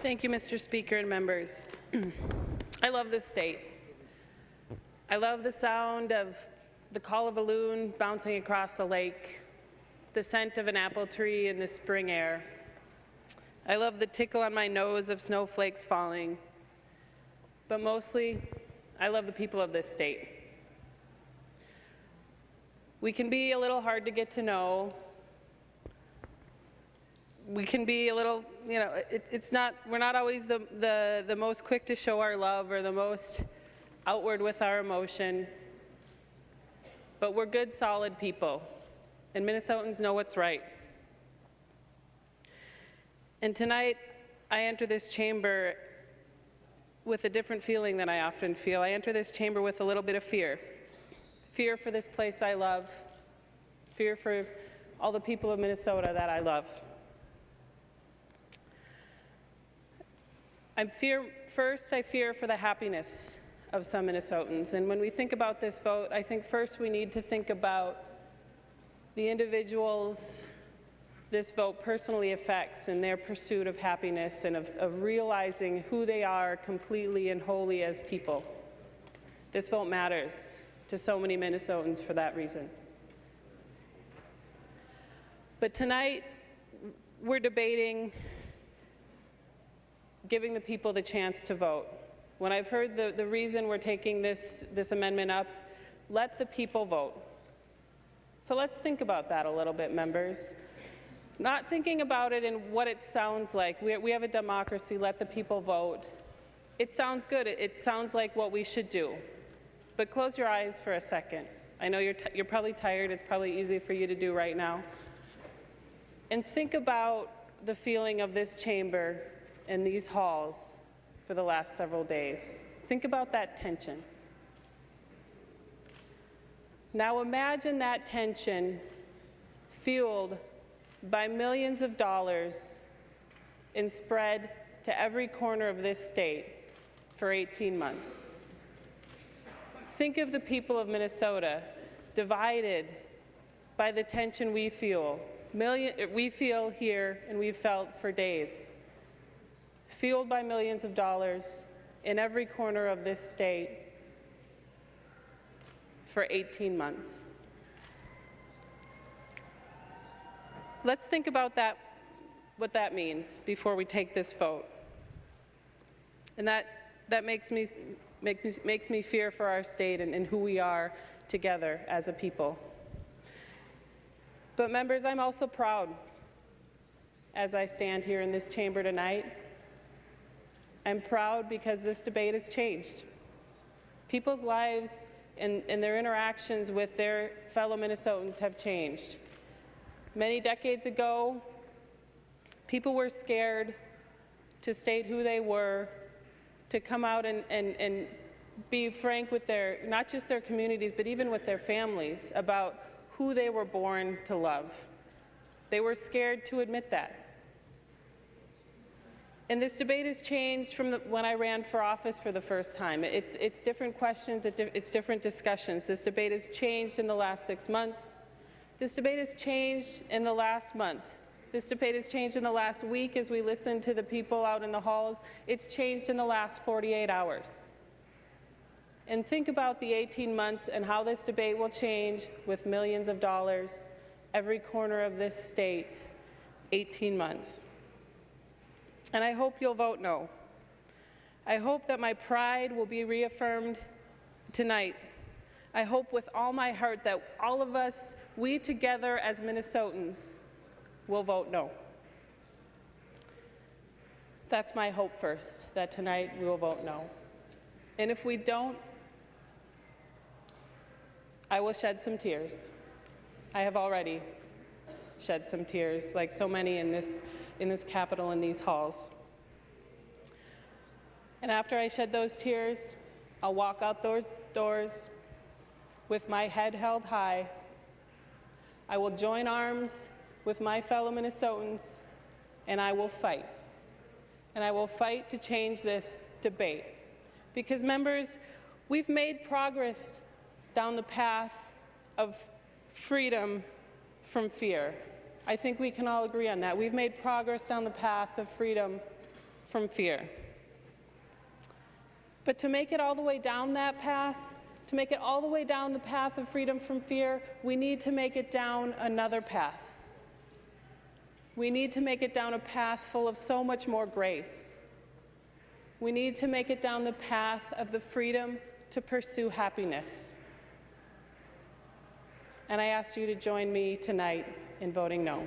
Thank you, Mr. Speaker and members. I love this state. I love the sound of the call of a loon bouncing across the lake, the scent of an apple tree in the spring air. I love the tickle on my nose of snowflakes falling. But mostly, I love the people of this state. We can be a little hard to get to know. We can be a little, we're not always the most quick to show our love or the most outward with our emotion, but we're good, solid people, and Minnesotans know what's right. And tonight, I enter this chamber with a different feeling than I often feel. I enter this chamber with a little bit of fear. Fear for this place I love, fear for all the people of Minnesota that I love. I fear for the happiness of some Minnesotans. And when we think about this vote, I think first we need to think about the individuals this vote personally affects in their pursuit of happiness and of realizing who they are completely and wholly as people. This vote matters to so many Minnesotans for that reason. But tonight, we're debating giving the people the chance to vote. When I've heard the reason we're taking this amendment up, let the people vote. So let's think about that a little bit, members. Not thinking about it in what it sounds like. We have a democracy, let the people vote. It sounds good, it sounds like what we should do. But close your eyes for a second. I know you're probably tired, it's probably easy for you to do right now. And think about the feeling of this chamber and these halls for the last several days. Think about that tension. Now imagine that tension fueled by millions of dollars and spread to every corner of this state for 18 months. Think of the people of Minnesota divided by the tension we feel here and we've felt for days, fueled by millions of dollars in every corner of this state for 18 months. Let's think about that, what that means before we take this vote. And that makes me fear for our state and who we are together as a people. But members, I'm also proud as I stand here in this chamber tonight. I'm proud because this debate has changed. People's lives and their interactions with their fellow Minnesotans have changed. Many decades ago, people were scared to state who they were, to come out and be frank with not just their communities, but even with their families about who they were born to love. They were scared to admit that. And this debate has changed from when I ran for office for the first time. It's different questions, it's different discussions. This debate has changed in the last 6 months. This debate has changed in the last month. This debate has changed in the last week as we listen to the people out in the halls. It's changed in the last 48 hours. And think about the 18 months and how this debate will change with millions of dollars every corner of this state, 18 months. And I hope you'll vote no. I hope that my pride will be reaffirmed tonight. I hope with all my heart that all of us, we together as Minnesotans, will vote no. That's my hope first, that tonight we will vote no. And if we don't, I will shed some tears. I have already shed some tears, like so many in this Capitol, in these halls. And after I shed those tears, I'll walk out those doors with my head held high. I will join arms with my fellow Minnesotans, and I will fight. And I will fight to change this debate. Because, members, we've made progress down the path of freedom from fear. I think we can all agree on that. We've made progress down the path of freedom from fear. But to make it all the way down that path, to make it all the way down the path of freedom from fear, we need to make it down another path. We need to make it down a path full of so much more grace. We need to make it down the path of the freedom to pursue happiness. And I ask you to join me tonight in voting no.